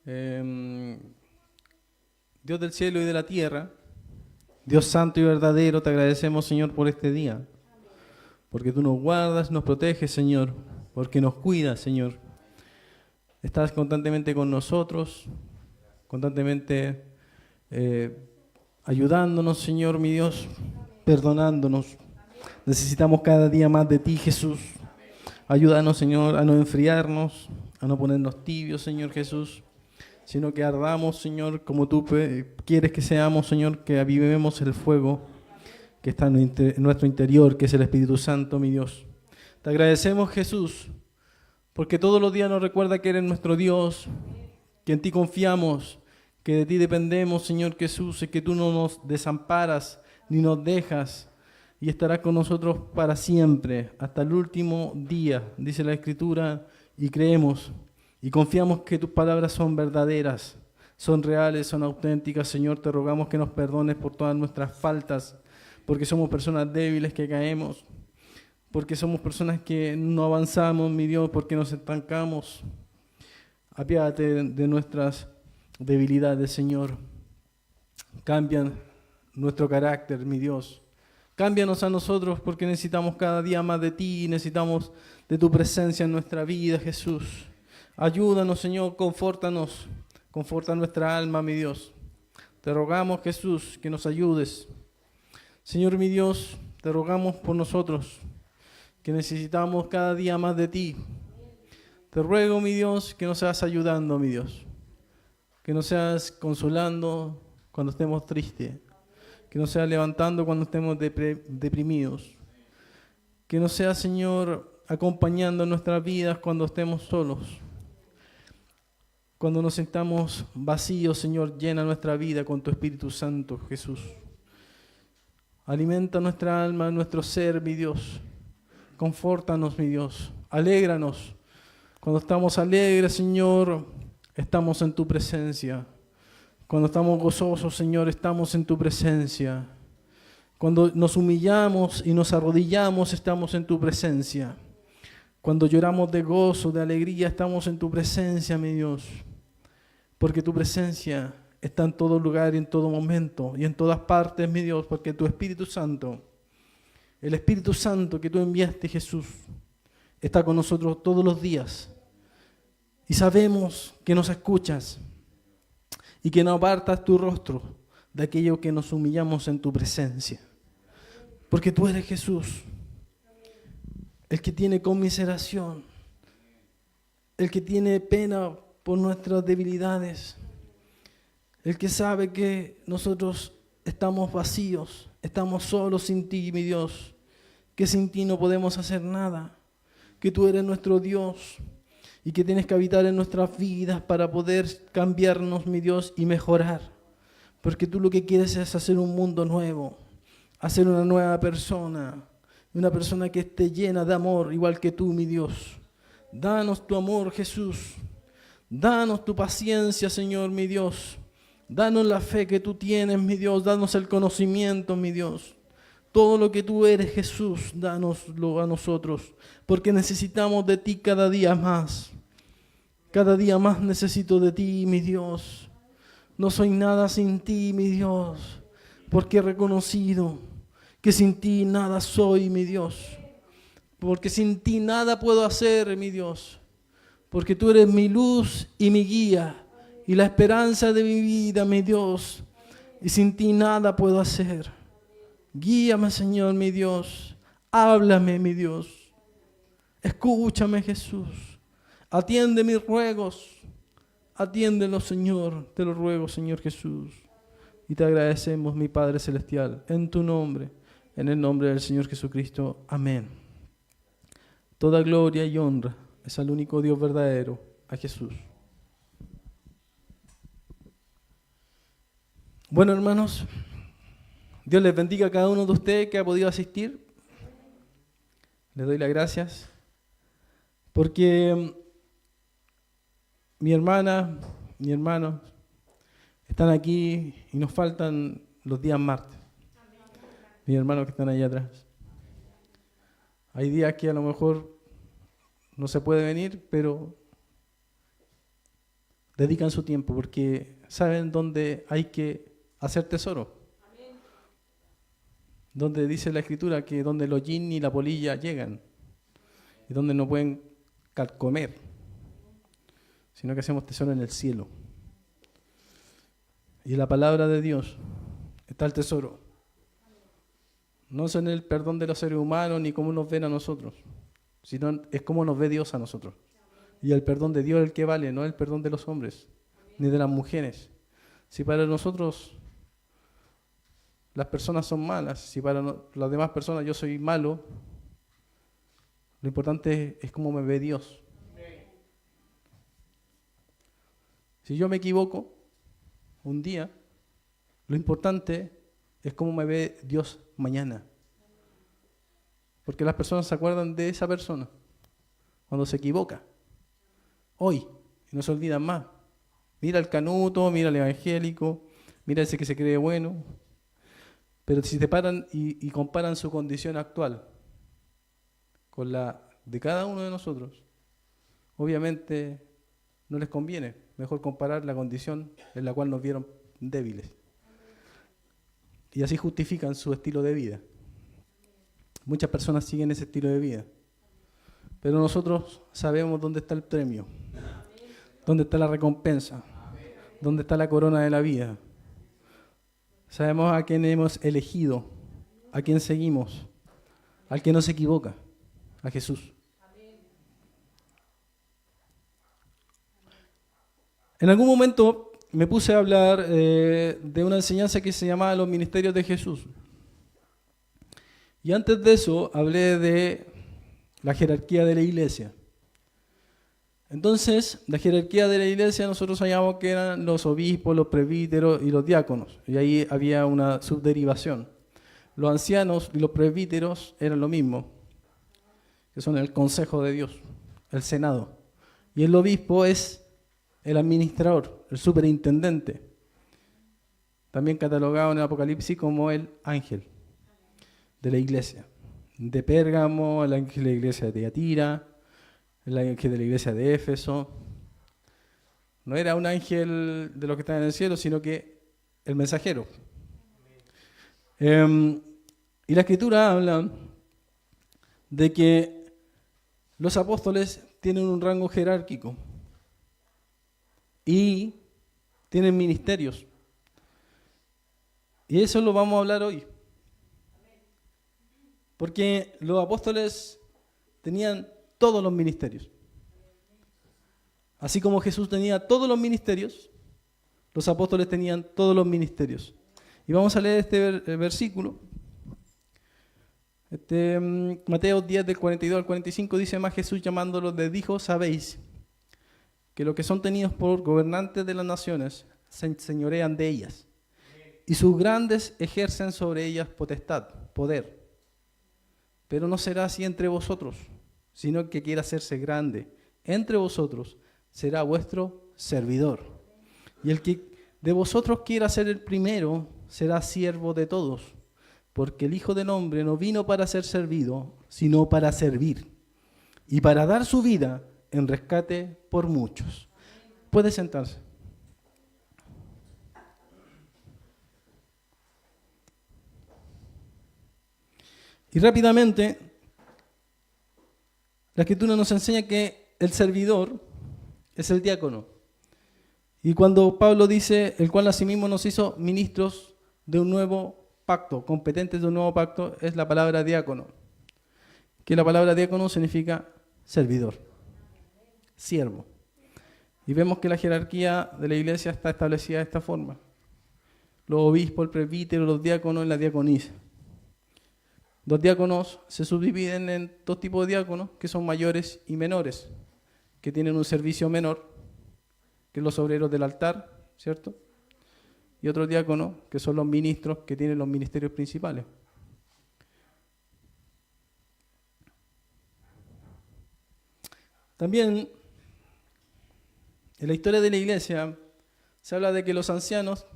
Eh, Dios del cielo y de la tierra, Dios santo y verdadero, te agradecemos, Señor, por este día, porque tú nos guardas, nos proteges, Señor, porque nos cuidas, Señor. Estás constantemente con nosotros, constantemente ayudándonos, Señor, mi Dios, perdonándonos. Necesitamos cada día más de ti, Jesús. Ayúdanos, Señor, a no enfriarnos, a no ponernos tibios, Señor Jesús, sino que ardamos, Señor, como tú quieres que seamos, Señor, que avivemos el fuego que está en nuestro interior, que es el Espíritu Santo, mi Dios. Te agradecemos, Jesús, porque todos los días nos recuerda que eres nuestro Dios, que en ti confiamos, que de ti dependemos, Señor Jesús, y que tú no nos desamparas ni nos dejas, y estarás con nosotros para siempre, hasta el último día, dice la Escritura, y creemos y confiamos que tus palabras son verdaderas, son reales, son auténticas. Señor, te rogamos que nos perdones por todas nuestras faltas, porque somos personas débiles que caemos, porque somos personas que no avanzamos, mi Dios, porque nos estancamos. Apiádate de nuestras debilidades, Señor. Cambia nuestro carácter, mi Dios. Cámbianos a nosotros porque necesitamos cada día más de ti, necesitamos de tu presencia en nuestra vida, Jesús. Ayúdanos, Señor, confórtanos, conforta nuestra alma, mi Dios. Te rogamos, Jesús, que nos ayudes. Señor, mi Dios, te rogamos por nosotros, que necesitamos cada día más de ti. Te ruego, mi Dios, que nos seas ayudando, mi Dios. Que nos seas consolando cuando estemos tristes. Que nos seas levantando cuando estemos deprimidos. Que nos seas, Señor, acompañando en nuestras vidas cuando estemos solos. Cuando nos sintamos vacíos, Señor, llena nuestra vida con tu Espíritu Santo, Jesús. Alimenta nuestra alma, nuestro ser, mi Dios. Confórtanos, mi Dios. Alégranos. Cuando estamos alegres, Señor, estamos en tu presencia. Cuando estamos gozosos, Señor, estamos en tu presencia. Cuando nos humillamos y nos arrodillamos, estamos en tu presencia. Cuando lloramos de gozo, de alegría, estamos en tu presencia, mi Dios. Porque tu presencia está en todo lugar y en todo momento y en todas partes, mi Dios, porque tu Espíritu Santo, el Espíritu Santo que tú enviaste, Jesús, está con nosotros todos los días. Y sabemos que nos escuchas y que no apartas tu rostro de aquello que nos humillamos en tu presencia. Porque tú eres Jesús, el que tiene conmiseración, el que tiene pena por nuestras debilidades, el que sabe que nosotros estamos vacíos, estamos solos sin ti, mi Dios, que sin ti no podemos hacer nada, que tú eres nuestro Dios y que tienes que habitar en nuestras vidas para poder cambiarnos, mi Dios, y mejorar. Porque tú lo que quieres es hacer un mundo nuevo, hacer una nueva persona, una persona que esté llena de amor, igual que tú, mi Dios. Danos tu amor, Jesús. Danos tu paciencia, Señor, mi Dios. Danos la fe que tú tienes, mi Dios. Danos el conocimiento, mi Dios. Todo lo que tú eres, Jesús, dánoslo a nosotros, porque necesitamos de ti cada día más. Cada día más necesito de ti, mi Dios. No soy nada sin ti, mi Dios, porque he reconocido que sin ti nada soy, mi Dios. Porque sin ti nada puedo hacer, mi Dios. Porque tú eres mi luz y mi guía y la esperanza de mi vida, mi Dios. Y sin ti nada puedo hacer. Guíame, Señor, mi Dios. Háblame, mi Dios. Escúchame, Jesús. Atiende mis ruegos. Atiéndelos, Señor. Te lo ruego, Señor Jesús. Y te agradecemos, mi Padre Celestial, en tu nombre, en el nombre del Señor Jesucristo. Amén. Toda gloria y honra es al único Dios verdadero, a Jesús. Bueno, hermanos, Dios les bendiga a cada uno de ustedes que ha podido asistir. Les doy las gracias porque mi hermana, mi hermano están aquí y nos faltan los días martes. Mis hermanos que están allá atrás. Hay días que a lo mejor no se puede venir, pero dedican su tiempo porque saben dónde hay que hacer tesoro. Donde dice la Escritura que donde el hollín y la polilla llegan y donde no pueden comer, sino que hacemos tesoro en el cielo. Y en la palabra de Dios está el tesoro. No es en el perdón de los seres humanos ni cómo nos ven a nosotros, sino es cómo nos ve Dios a nosotros. Y el perdón de Dios es el que vale, no el perdón de los hombres, ni de las mujeres. Si para nosotros las personas son malas, si para las demás personas yo soy malo, lo importante es cómo me ve Dios. Si yo me equivoco un día, lo importante es cómo me ve Dios mañana. Porque las personas se acuerdan de esa persona cuando se equivoca. Hoy, y no se olvidan más. Mira al canuto, mira al evangélico, mira ese que se cree bueno. Pero si te paran y comparan su condición actual con la de cada uno de nosotros, obviamente no les conviene. Mejor comparar la condición en la cual nos vieron débiles. Y así justifican su estilo de vida. Muchas personas siguen ese estilo de vida. Pero nosotros sabemos dónde está el premio, dónde está la recompensa, dónde está la corona de la vida. Sabemos a quién hemos elegido, a quién seguimos, al que no se equivoca, a Jesús. En algún momento me puse a hablar de una enseñanza que se llamaba Los Ministerios de Jesús. Y antes de eso hablé de la jerarquía de la iglesia. Entonces, la jerarquía de la iglesia nosotros sabíamos que eran los obispos, los presbíteros y los diáconos. Y ahí había una subderivación. Los ancianos y los presbíteros eran lo mismo, que son el consejo de Dios, el senado. Y el obispo es el administrador, el superintendente, también catalogado en el Apocalipsis como el ángel de la iglesia. De Pérgamo, el ángel de la iglesia de Tiatira, el ángel de la iglesia de Éfeso. No era un ángel de los que están en el cielo, sino que el mensajero. Y la Escritura habla de que los apóstoles tienen un rango jerárquico y tienen ministerios. Y eso lo vamos a hablar hoy. Porque los apóstoles tenían todos los ministerios. Así como Jesús tenía todos los ministerios, los apóstoles tenían todos los ministerios. Y vamos a leer este versículo. Mateo 10, del 42 al 45, dice más Jesús llamándolos les dijo, sabéis que los que son tenidos por gobernantes de las naciones se enseñorean de ellas, y sus grandes ejercen sobre ellas potestad, poder. Pero no será así entre vosotros, sino que quiera hacerse grande entre vosotros será vuestro servidor. Y el que de vosotros quiera ser el primero será siervo de todos, porque el Hijo del Hombre no vino para ser servido, sino para servir, y para dar su vida en rescate por muchos. Puede sentarse. Y rápidamente, la Escritura nos enseña que el servidor es el diácono. Y cuando Pablo dice, el cual asimismo nos hizo ministros de un nuevo pacto, competentes de un nuevo pacto, es la palabra diácono. Que la palabra diácono significa servidor, siervo. Y vemos que la jerarquía de la iglesia está establecida de esta forma. Los obispos, el presbítero, los diáconos y la diaconisa. Los diáconos se subdividen en dos tipos de diáconos, que son mayores y menores, que tienen un servicio menor, que los obreros del altar, ¿cierto? Y otros diáconos, que son los ministros, que tienen los ministerios principales. También, en la historia de la iglesia, se habla de que de los ancianos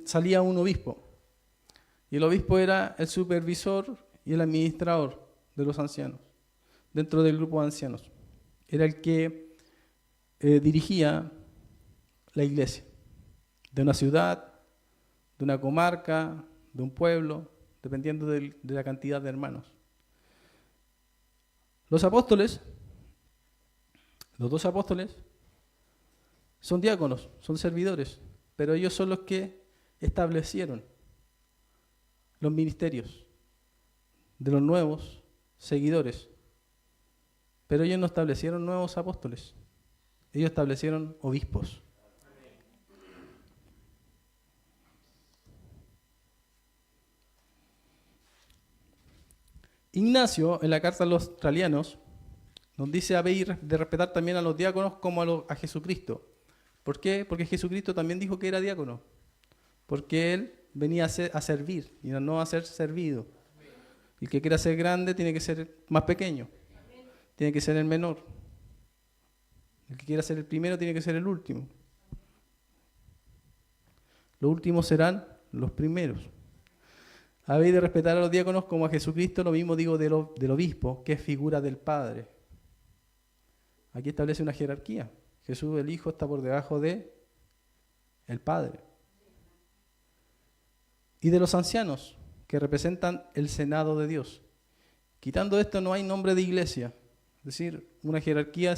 salía un obispo. Y el obispo era el supervisor y el administrador de los ancianos, dentro del grupo de ancianos. era el que dirigía la iglesia de una ciudad, de una comarca, de un pueblo, dependiendo de la cantidad de hermanos. Los apóstoles, los 12 apóstoles, son diáconos, son servidores, pero ellos son los que establecieron los ministerios de los nuevos seguidores. Pero ellos no establecieron nuevos apóstoles, ellos establecieron obispos. Ignacio, en la carta a los australianos, nos dice de respetar también a los diáconos como a Jesucristo. ¿Por qué? Porque Jesucristo también dijo que era diácono. Porque Él venía a servir y no a ser servido. El que quiera ser grande tiene que ser más pequeño. Tiene que ser el menor. El que quiera ser el primero tiene que ser el último. Los últimos serán los primeros. Habéis de respetar a los diáconos como a Jesucristo, lo mismo digo del obispo, que es figura del Padre. Aquí establece una jerarquía. Jesús, el Hijo, está por debajo de el Padre. Y de los ancianos, que representan el Senado de Dios. Quitando esto no hay nombre de iglesia. Es decir, una jerarquía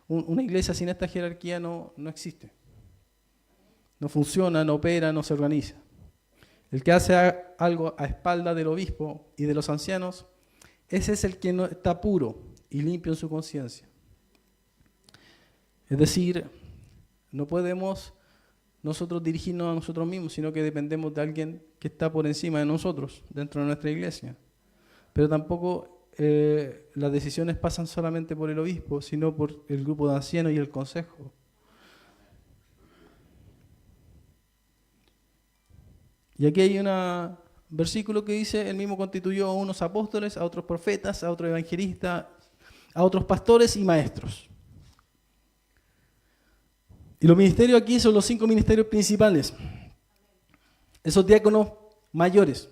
una iglesia sin esta jerarquía no existe. No funciona, no opera, no se organiza. El que hace algo a espalda del obispo y de los ancianos, ese es el que no está puro y limpio en su conciencia. Es decir, no podemos nosotros dirigirnos a nosotros mismos, sino que dependemos de alguien que está por encima de nosotros, dentro de nuestra iglesia. Pero tampoco las decisiones pasan solamente por el obispo, sino por el grupo de ancianos y el consejo. Y aquí hay un versículo que dice, él mismo constituyó a unos apóstoles, a otros profetas, a otros evangelistas, a otros pastores y maestros. Y los ministerios aquí son los 5 ministerios principales. Esos diáconos mayores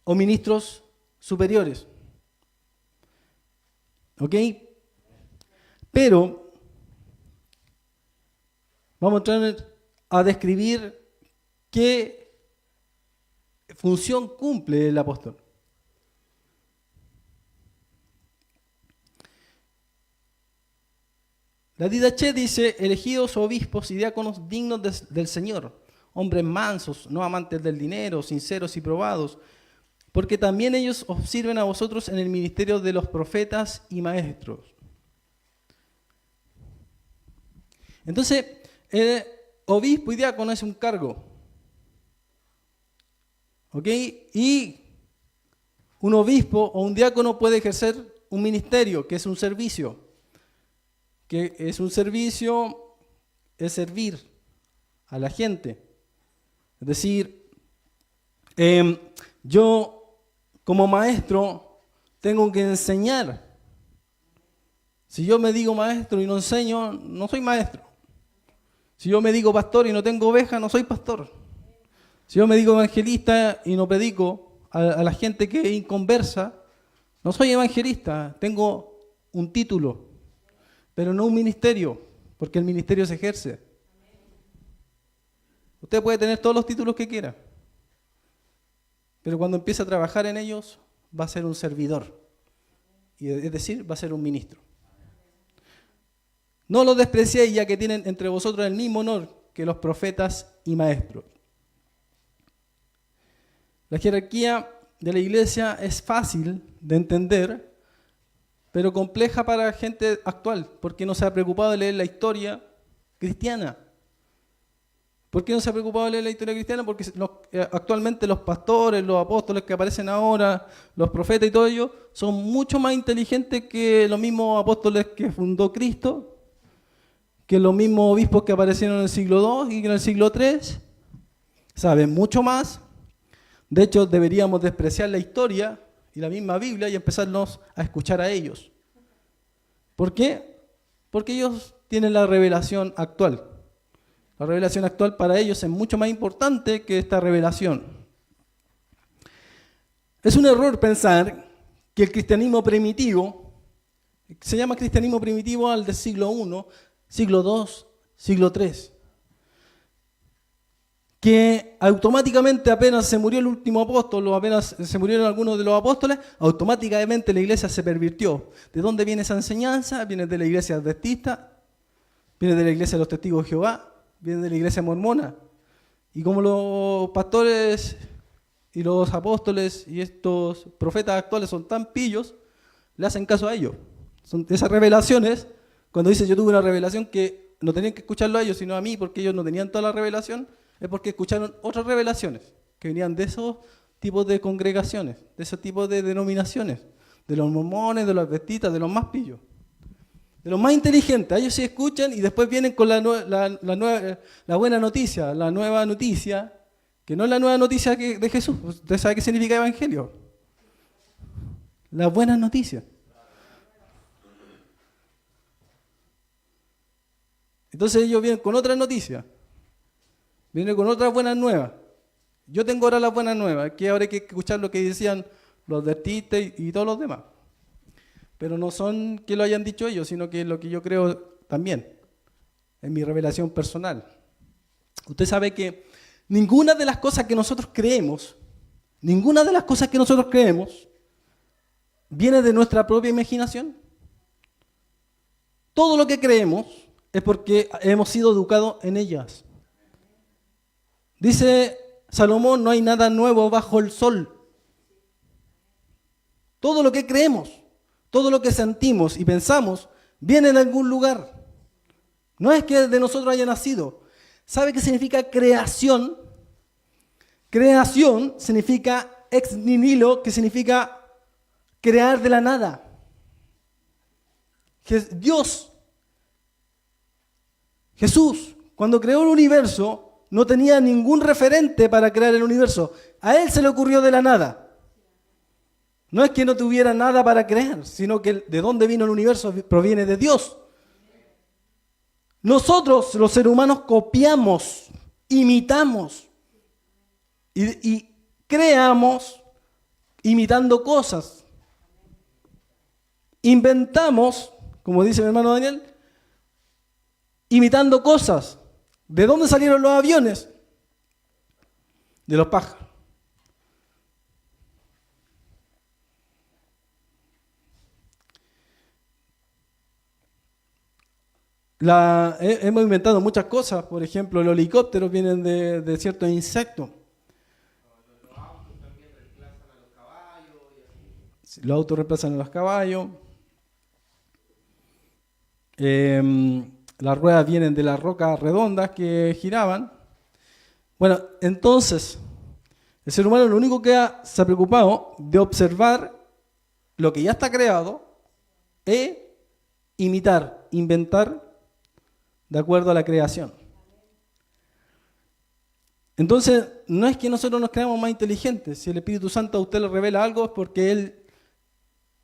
o ministros superiores. ¿Ok? Pero vamos a entrar a describir qué función cumple el apóstol. La Didache dice, elegidos obispos y diáconos dignos del Señor, hombres mansos, no amantes del dinero, sinceros y probados, porque también ellos os sirven a vosotros en el ministerio de los profetas y maestros. Entonces, el obispo y diácono es un cargo. ¿Ok? Y un obispo o un diácono puede ejercer un ministerio, que es un servicio. Que es un servicio, es servir a la gente. Es decir, yo como maestro tengo que enseñar. Si yo me digo maestro y no enseño, no soy maestro. Si yo me digo pastor y no tengo oveja, no soy pastor. Si yo me digo evangelista y no predico a la gente que es inconversa, no soy evangelista, tengo un título, pero no un ministerio, porque el ministerio se ejerce. Usted puede tener todos los títulos que quiera, pero cuando empiece a trabajar en ellos, va a ser un servidor, es decir, va a ser un ministro. No los despreciéis, ya que tienen entre vosotros el mismo honor que los profetas y maestros. La jerarquía de la iglesia es fácil de entender, pero compleja para la gente actual, porque no se ha preocupado de leer la historia cristiana. ¿Por qué no se ha preocupado de leer la historia cristiana? Porque actualmente los pastores, los apóstoles que aparecen ahora, los profetas y todo ello, son mucho más inteligentes que los mismos apóstoles que fundó Cristo, que los mismos obispos que aparecieron en el siglo II y en el siglo III. Saben mucho más. De hecho, deberíamos despreciar la historia y la misma Biblia y empezarnos a escuchar a ellos. ¿Por qué? Porque ellos tienen la revelación actual. La revelación actual para ellos es mucho más importante que esta revelación. Es un error pensar que el cristianismo primitivo se llama cristianismo primitivo al del siglo I, siglo II, siglo III. Que automáticamente apenas se murió el último apóstol o apenas se murieron algunos de los apóstoles, automáticamente la iglesia se pervirtió. ¿De dónde viene esa enseñanza? Viene de la iglesia adventista, viene de la iglesia de los testigos de Jehová, viene de la iglesia mormona. Y como los pastores y los apóstoles y estos profetas actuales son tan pillos, le hacen caso a ellos. Son esas revelaciones, cuando dice yo tuve una revelación que no tenían que escucharlo a ellos, sino a mí, porque ellos no tenían toda la revelación, es porque escucharon otras revelaciones que venían de esos tipos de congregaciones, de esos tipos de denominaciones, de los mormones, de los adventistas, de los más pillos, de los más inteligentes. Ellos sí escuchan y después vienen con la buena noticia, la nueva noticia, que no es la nueva noticia de Jesús. ¿Usted sabe qué significa evangelio? La buena noticia. Entonces ellos vienen con otra noticia. Viene con otras buenas nuevas. Yo tengo ahora las buenas nuevas, que ahora hay que escuchar lo que decían los adventistas y todos los demás. Pero no son que lo hayan dicho ellos, sino que es lo que yo creo también, en mi revelación personal. Usted sabe que ninguna de las cosas que nosotros creemos, viene de nuestra propia imaginación. Todo lo que creemos es porque hemos sido educados en ellas. Dice Salomón, no hay nada nuevo bajo el sol. Todo lo que creemos, todo lo que sentimos y pensamos, viene de algún lugar. No es que de nosotros haya nacido. ¿Sabe qué significa creación? Creación significa ex nihilo, que significa crear de la nada. Dios, Jesús, cuando creó el universo, no tenía ningún referente para crear el universo. A él se le ocurrió de la nada. No es que no tuviera nada para crear, sino que de dónde vino el universo proviene de Dios. Nosotros, los seres humanos, copiamos, imitamos y creamos imitando cosas. Inventamos, como dice mi hermano Daniel, imitando cosas. ¿De dónde salieron los aviones? De los pájaros. Hemos inventado muchas cosas, por ejemplo, los helicópteros vienen de ciertos insectos. Los autos reemplazan a los caballos. Las ruedas vienen de las rocas redondas que giraban. Bueno, entonces, el ser humano lo único que se ha preocupado de observar lo que ya está creado e imitar, inventar de acuerdo a la creación. Entonces, no es que nosotros nos creamos más inteligentes. Si el Espíritu Santo a usted le revela algo es porque Él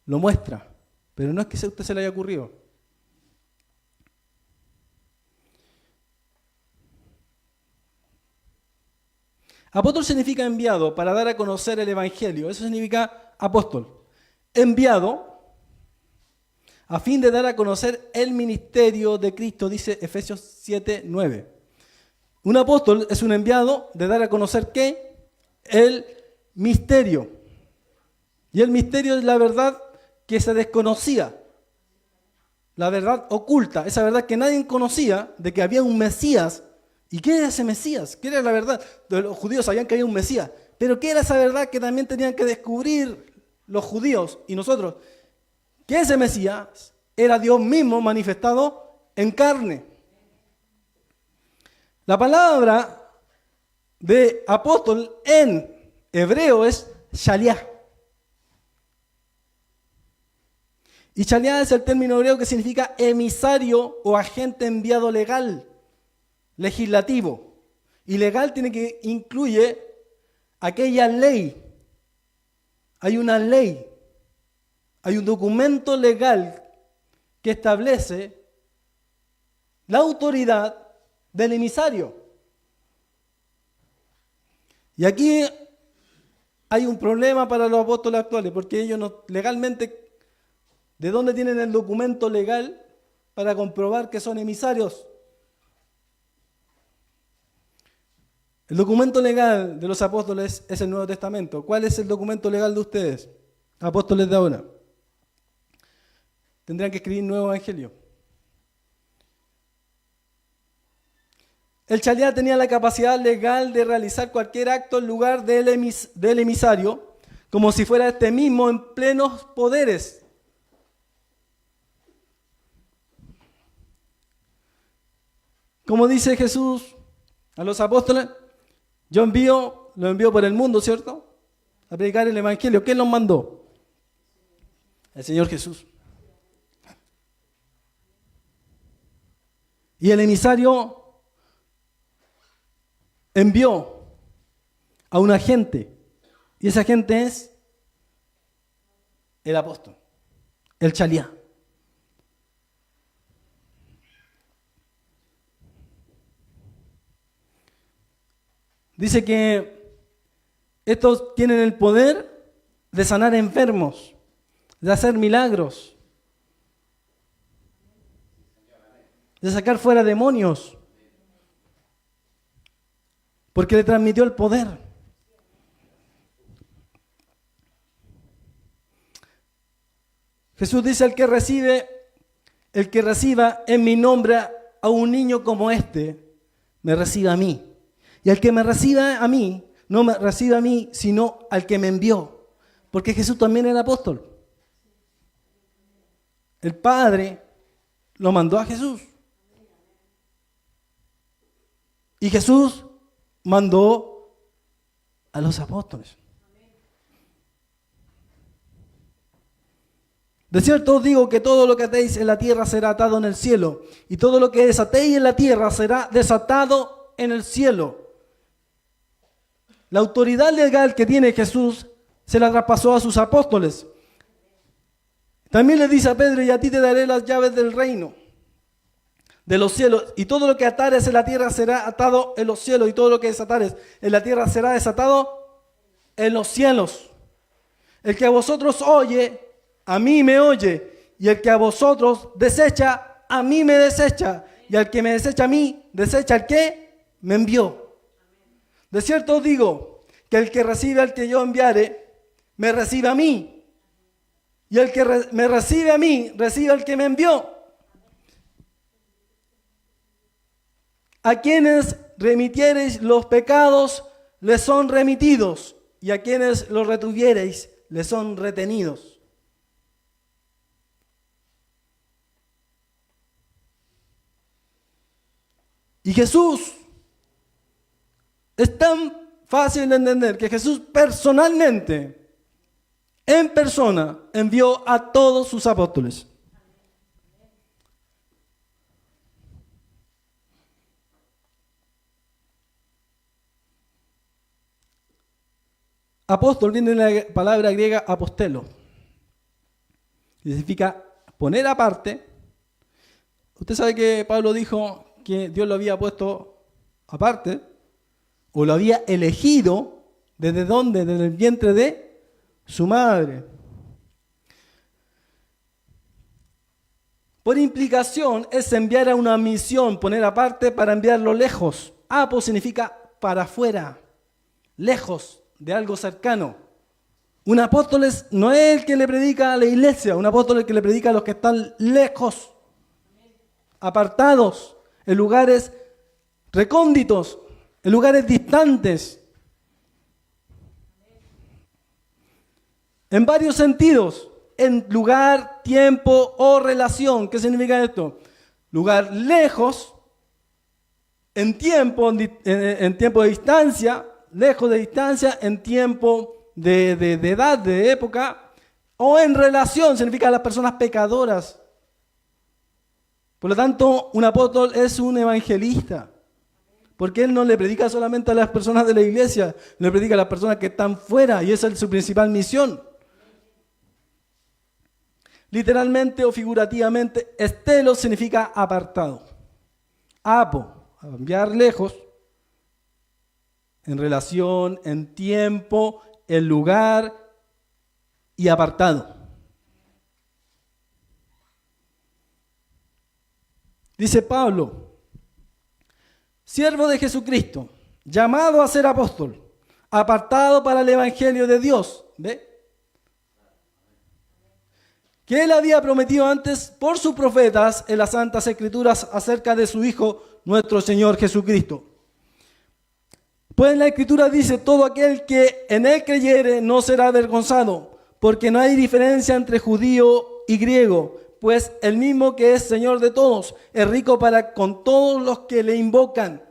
lo muestra. Pero no es que a usted se le haya ocurrido. Apóstol significa enviado para dar a conocer el Evangelio. Eso significa apóstol. Enviado a fin de dar a conocer el ministerio de Cristo, dice Efesios 7:9. Un apóstol es un enviado de dar a conocer ¿qué? El misterio. Y el misterio es la verdad que se desconocía. La verdad oculta, esa verdad que nadie conocía, de que había un Mesías. ¿Y qué era ese Mesías? ¿Qué era la verdad? Los judíos sabían que había un Mesías, pero ¿qué era esa verdad que también tenían que descubrir los judíos y nosotros? Que ese Mesías era Dios mismo manifestado en carne. La palabra de apóstol en hebreo es shaliach. Y shaliach es el término hebreo que significa emisario o agente enviado legal. Legislativo. Y legal incluye aquella ley. Hay una ley, hay un documento legal que establece la autoridad del emisario. Y aquí hay un problema para los apóstoles actuales, porque ellos legalmente ¿De dónde tienen el documento legal para comprobar que son emisarios? El documento legal de los apóstoles es el Nuevo Testamento. ¿Cuál es el documento legal de ustedes, apóstoles de ahora? Tendrán que escribir nuevo evangelio. El Chaliá tenía la capacidad legal de realizar cualquier acto en lugar del emisario, como si fuera este mismo en plenos poderes. Como dice Jesús a los apóstoles, lo envío por el mundo, ¿cierto? A predicar el evangelio. ¿Quién nos mandó? El Señor Jesús. Y el emisario envió a un agente, y ese agente es el apóstol, el Chaliá. Dice que estos tienen el poder de sanar enfermos, de hacer milagros, de sacar fuera demonios, porque le transmitió el poder. Jesús dice, el que reciba en mi nombre a un niño como este, me recibe a mí. Y al que me reciba a mí, no me recibe a mí, sino al que me envió. Porque Jesús también era apóstol. El Padre lo mandó a Jesús. Y Jesús mandó a los apóstoles. De cierto os digo que todo lo que atéis en la tierra será atado en el cielo, y todo lo que desatéis en la tierra será desatado en el cielo. La autoridad legal que tiene Jesús se la traspasó a sus apóstoles. También le dice a Pedro, y a ti te daré las llaves del reino, de los cielos, y todo lo que atares en la tierra será atado en los cielos, y todo lo que desatares en la tierra será desatado en los cielos. El que a vosotros oye, a mí me oye, y el que a vosotros desecha, a mí me desecha, y al que me desecha a mí, desecha al que me envió. De cierto os digo que el que recibe al que yo enviare, me recibe a mí, y el que me recibe a mí, recibe al que me envió. A quienes remitiereis los pecados, les son remitidos, y a quienes los retuviereis, les son retenidos. Y Jesús, es tan fácil de entender que Jesús personalmente, en persona, envió a todos sus apóstoles. Apóstol viene de la palabra griega apostelo, que significa poner aparte. Usted sabe que Pablo dijo que Dios lo había puesto aparte, o lo había elegido. ¿Desde dónde? Desde el vientre de su madre. Por implicación es enviar a una misión, poner aparte para enviarlo lejos. Apo significa para afuera, lejos de algo cercano. Un apóstol no es el que le predica a la iglesia, un apóstol es el que le predica a los que están lejos, apartados, en lugares recónditos, en lugares distantes. En varios sentidos, en lugar, tiempo o relación. ¿Qué significa esto? Lugar lejos, en tiempo de distancia, lejos de distancia, en tiempo de edad, de época, o en relación, significa las personas pecadoras. Por lo tanto, un apóstol es un evangelista, porque él no le predica solamente a las personas de la iglesia, le predica a las personas que están fuera, y esa es su principal misión. Literalmente o figurativamente, estelo significa apartado. Apo, enviar lejos, en relación, en tiempo, en lugar y apartado. Dice Pablo, siervo de Jesucristo, llamado a ser apóstol, apartado para el evangelio de Dios. ¿Ve? Que él había prometido antes por sus profetas en las Santas Escrituras acerca de su Hijo, nuestro Señor Jesucristo. Pues en la Escritura dice, todo aquel que en él creyere no será avergonzado, porque no hay diferencia entre judío y griego, pues el mismo que es Señor de todos, es rico para con todos los que le invocan.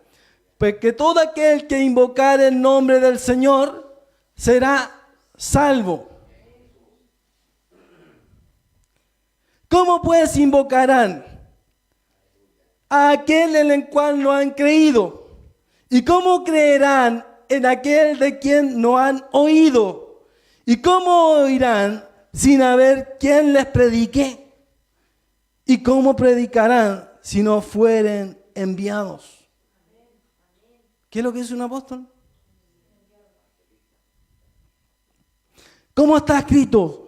Pues que todo aquel que invocare el nombre del Señor será salvo. ¿Cómo pues invocarán a aquel en el cual no han creído? ¿Y cómo creerán en aquel de quien no han oído? ¿Y cómo oirán sin haber quien les predique? ¿Y cómo predicarán si no fueren enviados? ¿Qué es lo que es un apóstol? ¿Cómo está escrito?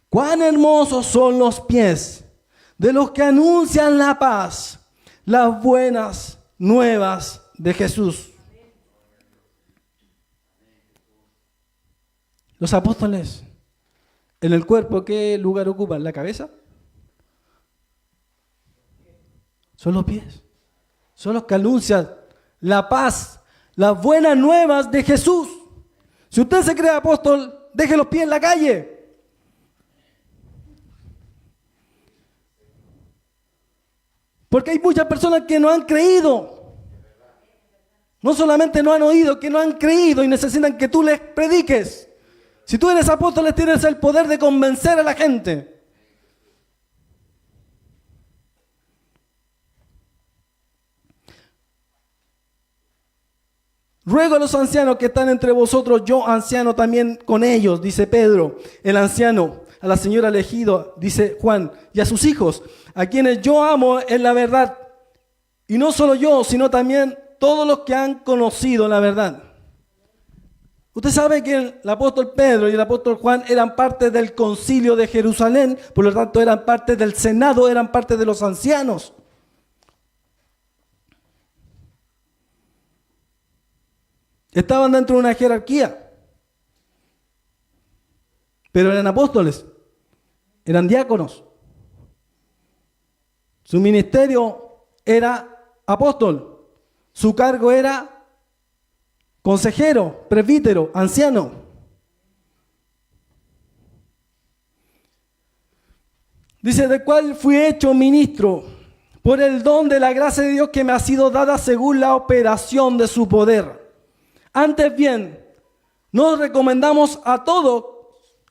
Cuán hermosos son los pies de los que anuncian la paz, las buenas nuevas de Jesús. Los apóstoles, en el cuerpo, ¿qué lugar ocupan? ¿La cabeza? Son los pies. Son los que anuncian la paz, las buenas nuevas de Jesús. Si usted se cree apóstol, deje los pies en la calle. Porque hay muchas personas que no han creído. No solamente no han oído, que no han creído y necesitan que tú les prediques. Si tú eres apóstol, tienes el poder de convencer a la gente. Ruego a los ancianos que están entre vosotros, yo anciano también con ellos, dice Pedro, el anciano, a la señora elegido, dice Juan, y a sus hijos, a quienes yo amo en la verdad. Y no solo yo, sino también todos los que han conocido la verdad. Usted sabe que el apóstol Pedro y el apóstol Juan eran parte del concilio de Jerusalén, por lo tanto eran parte del senado, eran parte de los ancianos. Estaban dentro de una jerarquía, pero eran apóstoles, eran diáconos. Su ministerio era apóstol, su cargo era consejero, presbítero, anciano. Dice, del cual fui hecho ministro por el don de la gracia de Dios que me ha sido dada según la operación de su poder. Antes bien, nos recomendamos a todos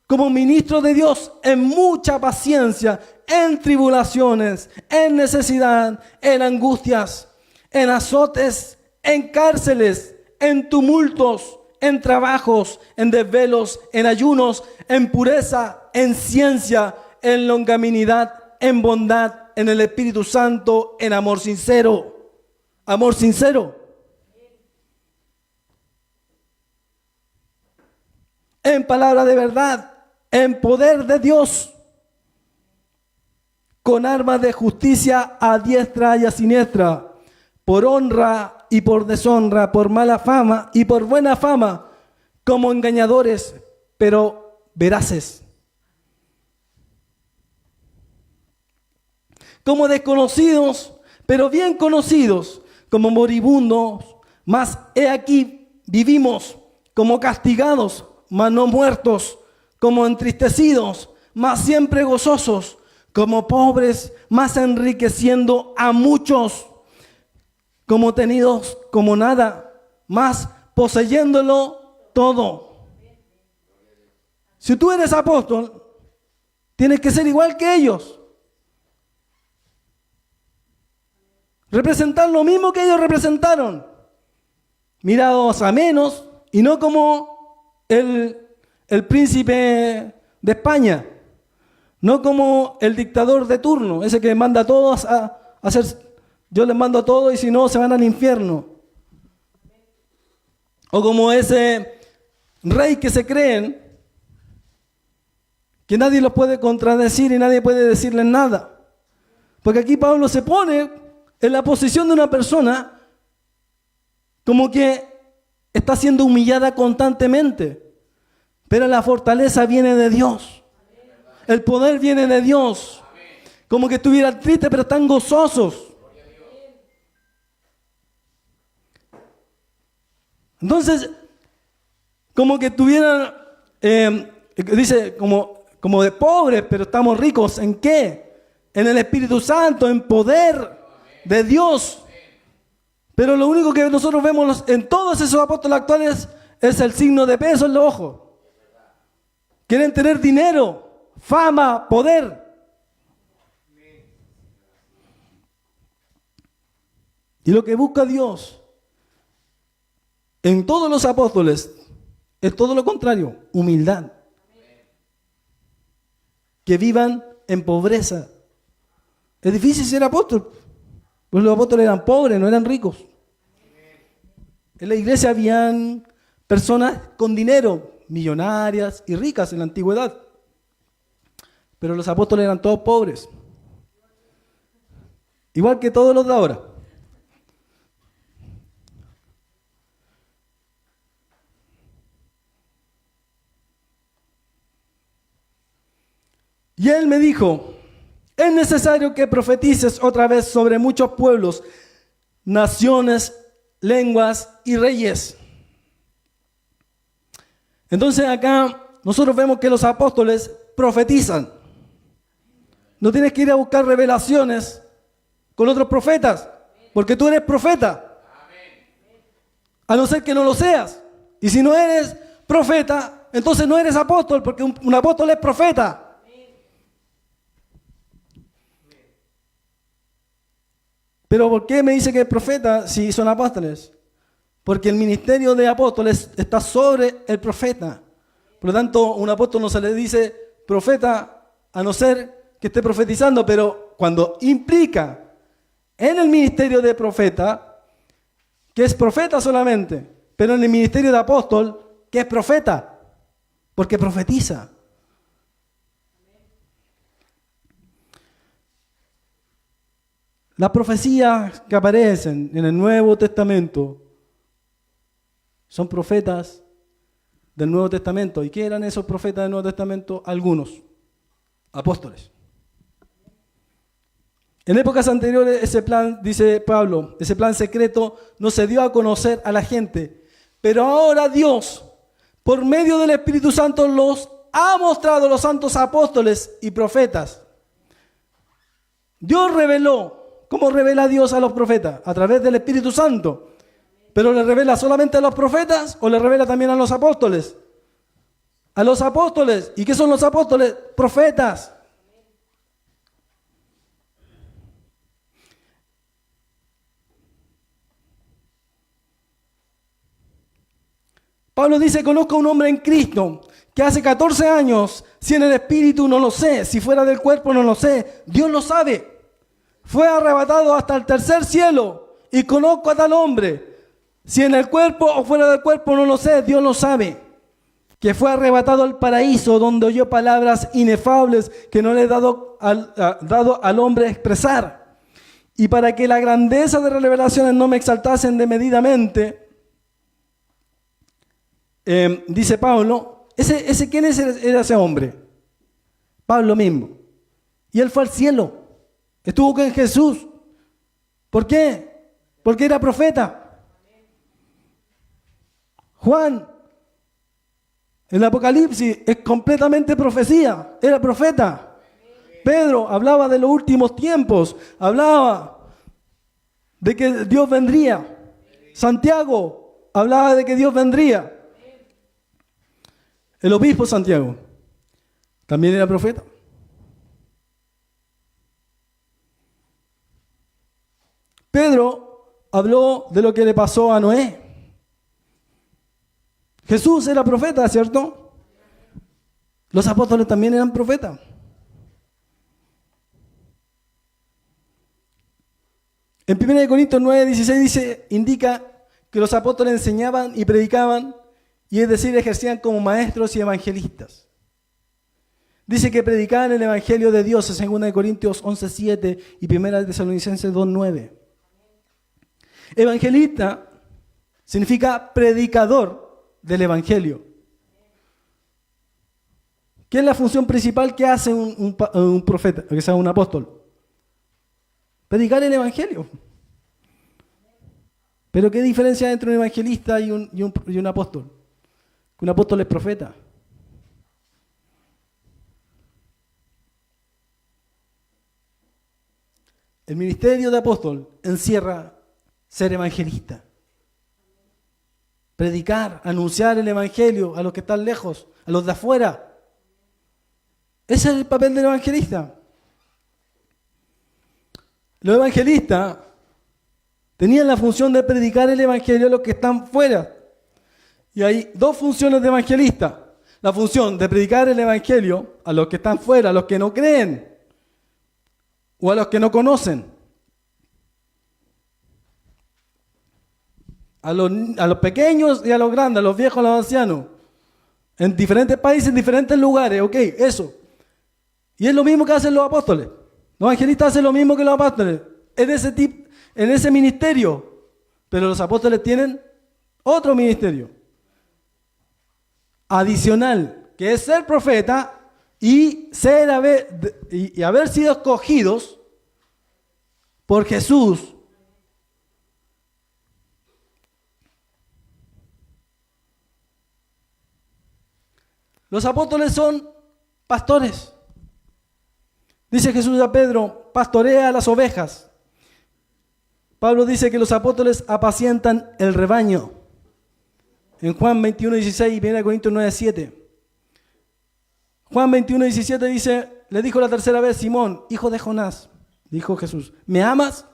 como ministros de Dios en mucha paciencia, en tribulaciones, en necesidad, en angustias, en azotes, en cárceles, en tumultos, en trabajos, en desvelos, en ayunos, en pureza, en ciencia, en longanimidad, en bondad, en el Espíritu Santo, en amor sincero. Amor sincero. En palabra de verdad, en poder de Dios, con armas de justicia a diestra y a siniestra, por honra y por deshonra, por mala fama y por buena fama, como engañadores, pero veraces. Como desconocidos, pero bien conocidos, como moribundos, mas he aquí vivimos, como castigados, mas no muertos, como entristecidos, mas siempre gozosos, como pobres, mas enriqueciendo a muchos, como tenidos como nada, mas poseyéndolo todo. Si tú eres apóstol, tienes que ser igual que ellos. Representar lo mismo que ellos representaron. Mirados a menos y no como el príncipe de España, no como el dictador de turno, ese que manda a todos a hacer, yo les mando a todos y si no se van al infierno. O como ese rey que se creen, que nadie los puede contradecir y nadie puede decirles nada. Porque aquí Pablo se pone en la posición de una persona como que está siendo humillada constantemente. Pero la fortaleza viene de Dios. El poder viene de Dios. Como que estuvieran tristes, pero están gozosos. Entonces, como que tuvieran, dice, como de pobres, pero estamos ricos. ¿En qué? En el Espíritu Santo, en poder de Dios. Pero lo único que nosotros vemos en todos esos apóstoles actuales es el signo de peso en los ojos. Quieren tener dinero, fama, poder. Y lo que busca Dios en todos los apóstoles es todo lo contrario, humildad. Que vivan en pobreza. Es difícil ser apóstol, pues los apóstoles eran pobres, no eran ricos. En la iglesia habían personas con dinero, millonarias y ricas en la antigüedad. Pero los apóstoles eran todos pobres. Igual que todos los de ahora. Y él me dijo, es necesario que profetices otra vez sobre muchos pueblos, naciones, lenguas y reyes. Entonces acá nosotros vemos que los apóstoles profetizan. No tienes que ir a buscar revelaciones con otros profetas, porque tú eres profeta. A no ser que no lo seas. Y si no eres profeta, entonces no eres apóstol, porque un apóstol es profeta. Pero ¿por qué me dice que es profeta si son apóstoles? Porque el ministerio de apóstoles está sobre el profeta. Por lo tanto, a un apóstol no se le dice profeta a no ser que esté profetizando, pero cuando implica en el ministerio de profeta, que es profeta solamente, pero en el ministerio de apóstol, que es profeta, porque profetiza. Las profecías que aparecen en el Nuevo Testamento son profetas del Nuevo Testamento. ¿Y qué eran esos profetas del Nuevo Testamento? Algunos, apóstoles. En épocas anteriores ese plan, dice Pablo, ese plan secreto no se dio a conocer a la gente. Pero ahora Dios, por medio del Espíritu Santo, los ha mostrado a los santos apóstoles y profetas. Dios reveló. ¿Cómo revela Dios a los profetas? A través del Espíritu Santo. ¿Pero le revela solamente a los profetas o le revela también a los apóstoles? A los apóstoles. ¿Y qué son los apóstoles? Profetas. Pablo dice, conozco a un hombre en Cristo que hace 14 años, si en el Espíritu no lo sé, si fuera del cuerpo no lo sé, Dios lo sabe. Fue arrebatado hasta el tercer cielo y conozco a tal hombre. Si en el cuerpo o fuera del cuerpo no lo sé, Dios lo sabe. Que fue arrebatado al paraíso donde oyó palabras inefables que no le he dado al hombre expresar. Y para que la grandeza de las revelaciones no me exaltasen desmedidamente, dice Pablo, ¿quién era ese hombre? Pablo mismo. Y él fue al cielo. Estuvo con Jesús. ¿Por qué? Porque era profeta. Juan, el Apocalipsis es completamente profecía. Era profeta. Pedro hablaba de los últimos tiempos. Hablaba de que Dios vendría. Santiago hablaba de que Dios vendría. El obispo Santiago también era profeta. Pedro habló de lo que le pasó a Noé. Jesús era profeta, ¿cierto? Los apóstoles también eran profetas. En 1 Corintios 9:16 indica que los apóstoles enseñaban y predicaban, y es decir, ejercían como maestros y evangelistas. Dice que predicaban el evangelio de Dios en 2 Corintios 11:7 y 1 Tesalonicenses 2:9. Evangelista significa predicador del Evangelio. ¿Qué es la función principal que hace un profeta, que sea un apóstol? Predicar el Evangelio. Pero ¿qué diferencia hay entre un evangelista y un apóstol? Un apóstol es profeta. El ministerio de apóstol encierra ser evangelista. Predicar, anunciar el evangelio a los que están lejos, a los de afuera. Ese es el papel del evangelista. Los evangelistas tenían la función de predicar el evangelio a los que están fuera. Y hay dos funciones de evangelista. La función de predicar el evangelio a los que están fuera, a los que no creen o a los que no conocen. A los pequeños y a los grandes, a los viejos, a los ancianos. En diferentes países, en diferentes lugares, ok, eso. Y es lo mismo que hacen los apóstoles. Los evangelistas hacen lo mismo que los apóstoles. En ese ministerio. Pero los apóstoles tienen otro ministerio. Adicional, que es ser profeta y haber sido escogidos por Jesús. Los apóstoles son pastores. Dice Jesús a Pedro, pastorea las ovejas. Pablo dice que los apóstoles apacientan el rebaño. En Juan 21:16 y 1 Corintios 9:7. Juan 21:17 dice, le dijo la tercera vez, Simón, hijo de Jonás, dijo Jesús, ¿me amas?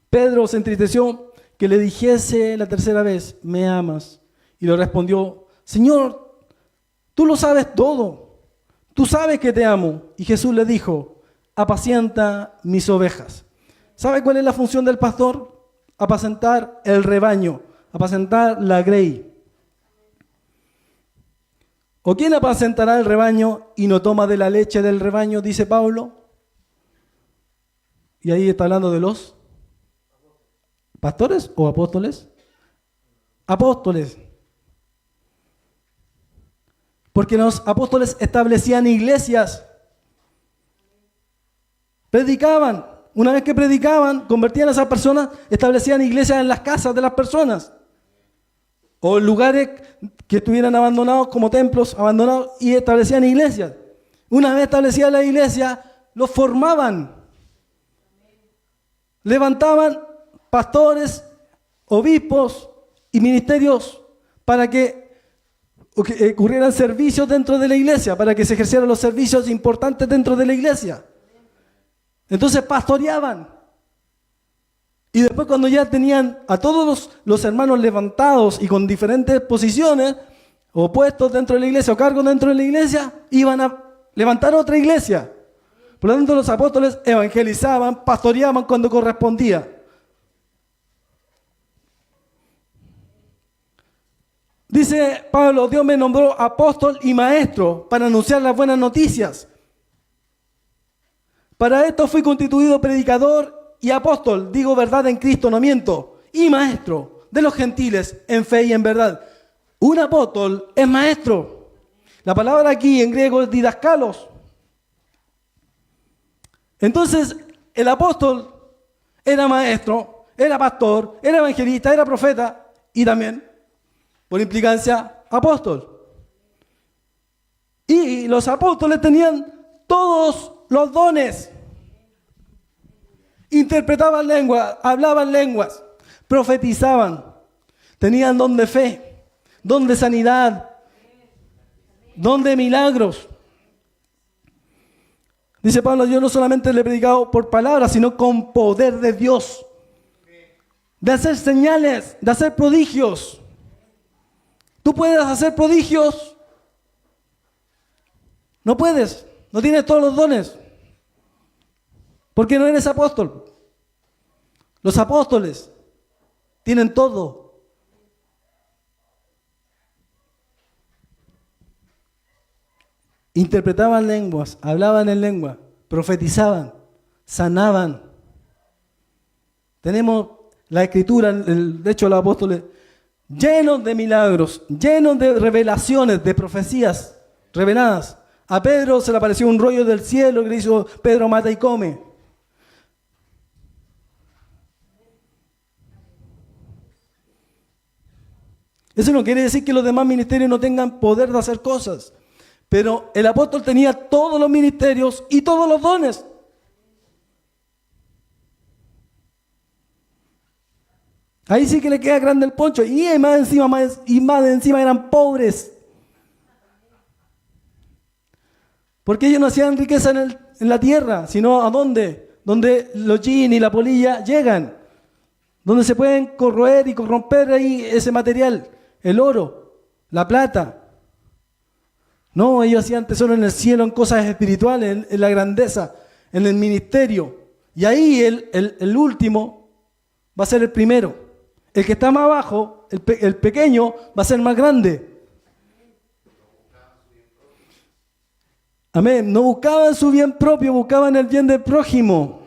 Pedro se entristeció que le dijese la tercera vez, ¿me amas? Y le respondió, Señor, tú lo sabes todo, tú sabes que te amo. Y Jesús le dijo, apacienta mis ovejas. ¿Sabe cuál es la función del pastor? Apacentar el rebaño, apacentar la grey. ¿O quién apacentará el rebaño y no toma de la leche del rebaño? Dice Pablo. Y ahí está hablando de los pastores o apóstoles. Apóstoles. Porque los apóstoles establecían iglesias. Predicaban. Una vez que predicaban, convertían a esas personas, establecían iglesias en las casas de las personas. O en lugares que estuvieran abandonados como templos abandonados y establecían iglesias. Una vez establecían la iglesia, los formaban. Levantaban pastores, obispos y ministerios para que ocurrieran servicios dentro de la iglesia, para que se ejercieran los servicios importantes dentro de la iglesia. Entonces pastoreaban. Y después cuando ya tenían a todos los hermanos levantados y con diferentes posiciones o puestos dentro de la iglesia o cargos dentro de la iglesia, iban a levantar otra iglesia. Por lo tanto, los apóstoles evangelizaban, pastoreaban cuando correspondía. Dice Pablo, Dios me nombró apóstol y maestro para anunciar las buenas noticias. Para esto fui constituido predicador y apóstol, digo verdad en Cristo, no miento, y maestro de los gentiles en fe y en verdad. Un apóstol es maestro. La palabra aquí en griego es didaskalos. Entonces, el apóstol era maestro, era pastor, era evangelista, era profeta y también, por implicancia, apóstol. Y los apóstoles tenían todos los dones. Interpretaban lenguas, hablaban lenguas, profetizaban, tenían don de fe, don de sanidad, don de milagros. Dice Pablo, yo no solamente le he predicado por palabras, sino con poder de Dios, de hacer señales, de hacer prodigios. ¿Tú puedes hacer prodigios? No puedes, no tienes todos los dones. Porque no eres apóstol. Los apóstoles tienen todo. Interpretaban lenguas, hablaban en lengua, profetizaban, sanaban. Tenemos la Escritura, de hecho los apóstoles, llenos de milagros, llenos de revelaciones, de profecías reveladas. A Pedro se le apareció un rollo del cielo que le hizo: Pedro, mata y come. Eso no quiere decir que los demás ministerios no tengan poder de hacer cosas, pero el apóstol tenía todos los ministerios y todos los dones. Ahí sí que le queda grande el poncho. Y más encima eran pobres. Porque ellos no hacían riqueza en la tierra, sino ¿a dónde? Donde los jeans y la polilla llegan. Donde se pueden corroer y corromper ahí ese material. El oro, la plata. No, ellos hacían tesoro en el cielo, en cosas espirituales, en la grandeza, en el ministerio. Y ahí el último va a ser el primero. El que está más abajo, el pequeño, va a ser más grande. Amén. No buscaban su bien propio, buscaban el bien del prójimo.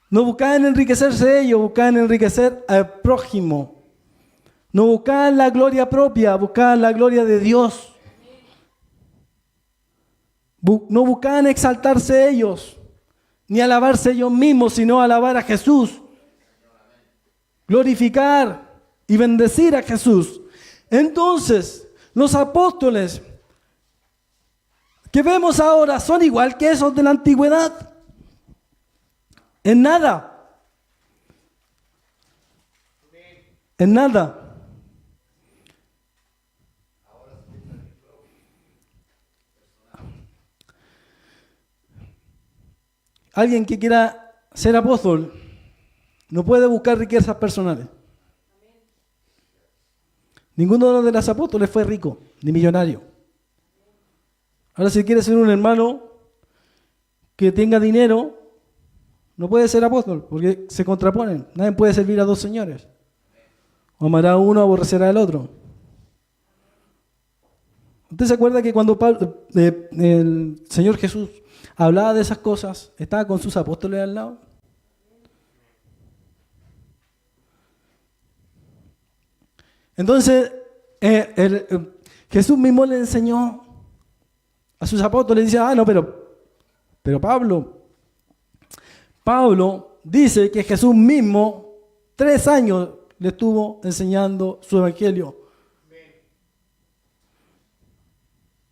No buscaban enriquecerse ellos, buscaban enriquecer al prójimo. No buscaban la gloria propia, buscaban la gloria de Dios. No buscaban exaltarse ellos, ni alabarse ellos mismos, sino alabar a Jesús. Glorificar y bendecir a Jesús. Entonces, los apóstoles que vemos ahora son igual que esos de la antigüedad. En nada. En nada. Alguien que quiera ser apóstol no puede buscar riquezas personales. Ninguno de los apóstoles fue rico ni millonario. Ahora, si quiere ser un hermano que tenga dinero, no puede ser apóstol, porque se contraponen. Nadie puede servir a dos señores. O amará a uno, aborrecerá al otro. ¿Usted se acuerda que cuando el Señor Jesús hablaba de esas cosas, estaba con sus apóstoles al lado? Entonces, Jesús mismo le enseñó a sus apóstoles, dice: no, pero Pablo dice que Jesús mismo 3 años le estuvo enseñando su evangelio.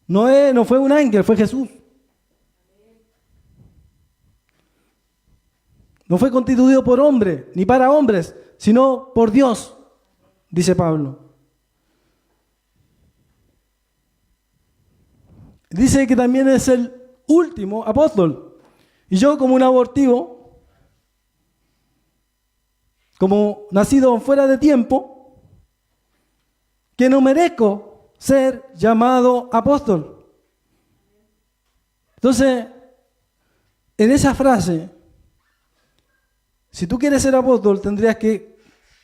No fue un ángel, fue Jesús. No fue constituido por hombre, ni para hombres, sino por Dios, dice Pablo. Dice que también es el último apóstol. Y yo, como un abortivo, como nacido fuera de tiempo, que no merezco ser llamado apóstol. Entonces, en esa frase, si tú quieres ser apóstol, tendrías que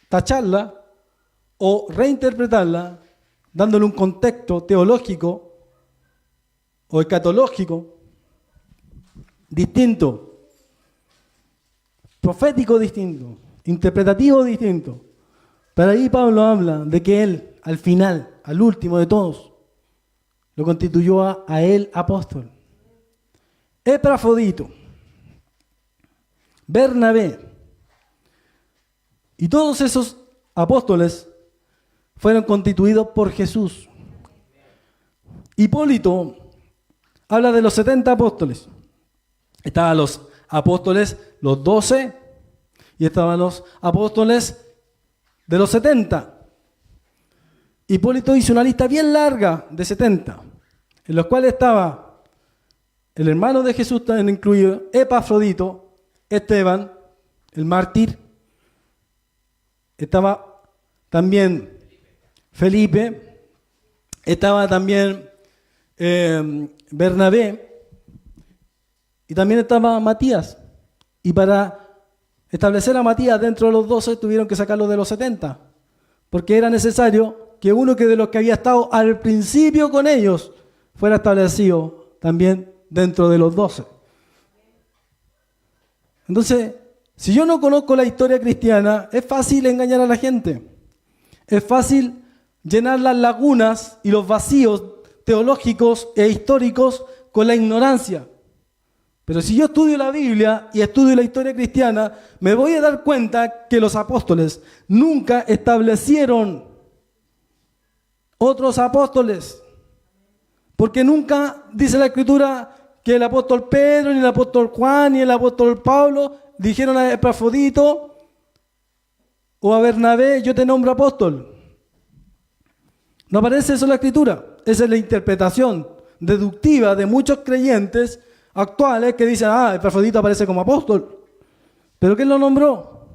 tacharla o reinterpretarla, dándole un contexto teológico o escatológico distinto, profético distinto, interpretativo distinto. Pero ahí Pablo habla de que él, al final, al último de todos, lo constituyó a él apóstol. Epafrodito, Bernabé y todos esos apóstoles fueron constituidos por Jesús. Hipólito habla de los 70 apóstoles. Estaban los apóstoles, los 12, y estaban los apóstoles de los 70. Hipólito hizo una lista bien larga de 70, en los cuales estaba el hermano de Jesús también incluido, Epafrodito, Esteban, el mártir, estaba también Felipe, estaba también Bernabé, y también estaba Matías. Y para establecer a Matías dentro de los 12 tuvieron que sacarlo de los 70, porque era necesario que uno de los que había estado al principio con ellos fuera establecido también dentro de los 12. Entonces, Si yo no conozco la historia cristiana, es fácil engañar a la gente. Es fácil llenar las lagunas y los vacíos teológicos e históricos con la ignorancia. Pero si yo estudio la Biblia y estudio la historia cristiana, me voy a dar cuenta que los apóstoles nunca establecieron otros apóstoles. Porque nunca dice la Escritura que el apóstol Pedro, ni el apóstol Juan, ni el apóstol Pablo dijeron a Epafrodito o a Bernabé: yo te nombro apóstol. No aparece eso en la Escritura. Esa es la interpretación deductiva de muchos creyentes actuales que dicen: Epafrodito aparece como apóstol. ¿Pero quién lo nombró?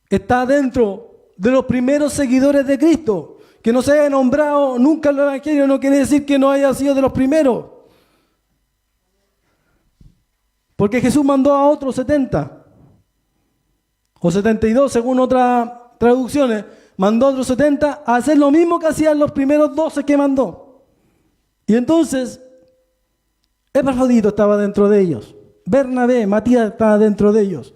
Está dentro de los primeros seguidores de Cristo. Que no se haya nombrado nunca en el Evangelio no quiere decir que no haya sido de los primeros. Porque Jesús mandó a otros 70 o 72 según otras traducciones. Mandó a otros 70 a hacer lo mismo que hacían los primeros 12 que mandó. Y entonces Epafrodito estaba dentro de ellos. Bernabé, Matías estaba dentro de ellos.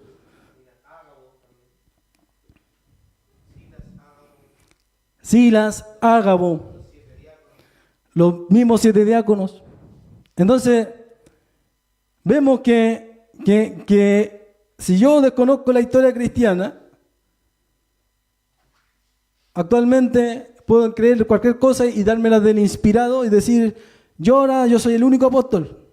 Silas, Ágabo, los mismos 7 diáconos. Entonces, vemos que si yo desconozco la historia cristiana, actualmente puedo creer cualquier cosa y dármela del inspirado y decir: yo soy el único apóstol.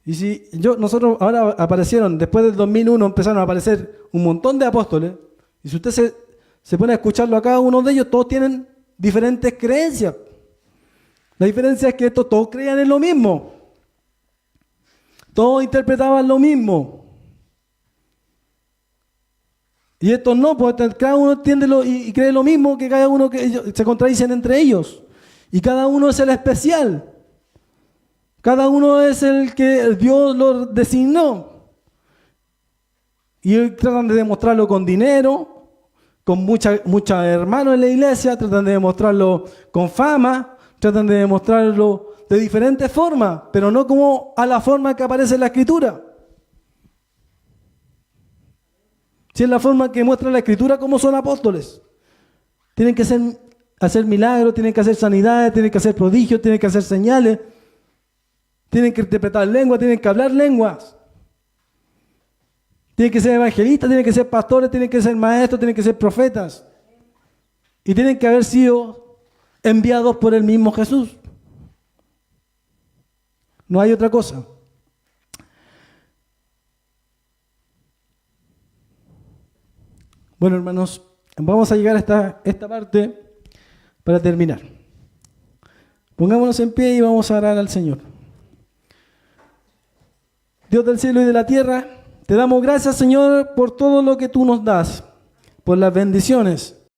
Y si nosotros ahora aparecieron, después del 2001 empezaron a aparecer un montón de apóstoles, y si usted se pone a escucharlo a cada uno de ellos, todos tienen diferentes creencias. La diferencia es que estos todos creían en lo mismo. Todos interpretaban lo mismo. Y estos no, pues cada uno entiende y cree lo mismo, que cada uno, que ellos se contradicen entre ellos. Y cada uno es el especial. Cada uno es el que Dios lo designó. Y tratan de demostrarlo con dinero, con muchos hermanos en la iglesia, tratan de demostrarlo con fama, tratan de demostrarlo de diferentes formas, pero no como a la forma que aparece en la Escritura. Si es la forma que muestra la Escritura, ¿cómo son apóstoles? Tienen que hacer milagros, tienen que hacer sanidades, tienen que hacer prodigios, tienen que hacer señales, tienen que interpretar lenguas, tienen que hablar lenguas. Tienen que ser evangelistas, tienen que ser pastores, tienen que ser maestros, tienen que ser profetas. Y tienen que haber sido enviados por el mismo Jesús. No hay otra cosa. Bueno, hermanos, vamos a llegar a esta parte para terminar. Pongámonos en pie y vamos a orar al Señor. Dios del cielo y de la tierra, te damos gracias, Señor, por todo lo que tú nos das, por las bendiciones,